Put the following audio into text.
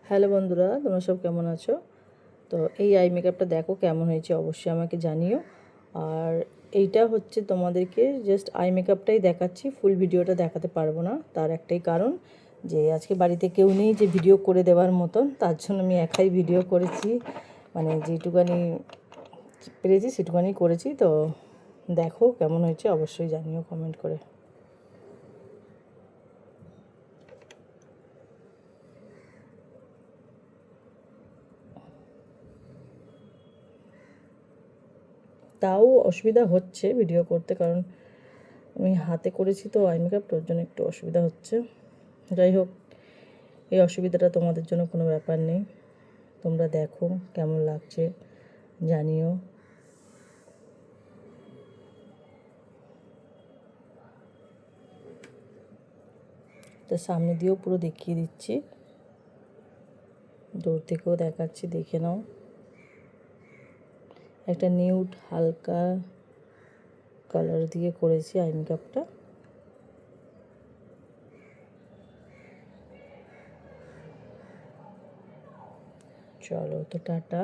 Hello বন্ধুরা, তোমরা সব কেমন আছো? তো এই আই মেকআপটা দেখো কেমন হয়েছে, অবশ্যই আমাকে জানিও। আর এইটা হচ্ছে তোমাদেরকে জাস্ট আই মেকআপটাই দেখাচ্ছি, ফুল ভিডিওটা দেখাতে পারবো না। তার একটাই কারণ যে আজকে বাড়িতে কেউ নেই যে ভিডিও করে দেওয়ার মতন, তার জন্য আমি একাই ভিডিও করেছি। মানে যেটুকানি পেরেছি সেটুকানি করেছি। তো দেখো কেমন হয়েছে, অবশ্যই জানিও কমেন্ট করে। তাও অসুবিধা হচ্ছে ভিডিও করতে, কারণ আমি হাতে করেছি তো আই মেকআপটা, ওর জন্য একটু অসুবিধা হচ্ছে। যাই হোক, এই অসুবিধাটা তোমাদের জন্য কোনো ব্যাপার নেই। তোমরা দেখো কেমন লাগছে জানিও। তো সামনে দিয়েও পুরো দেখিয়ে দিচ্ছি, দূর থেকেও দেখাচ্ছি, দেখে নাও। একটা নিউড হালকা কালার দিয়ে করেছি আই মেকআপটা। চলো তো টাটা।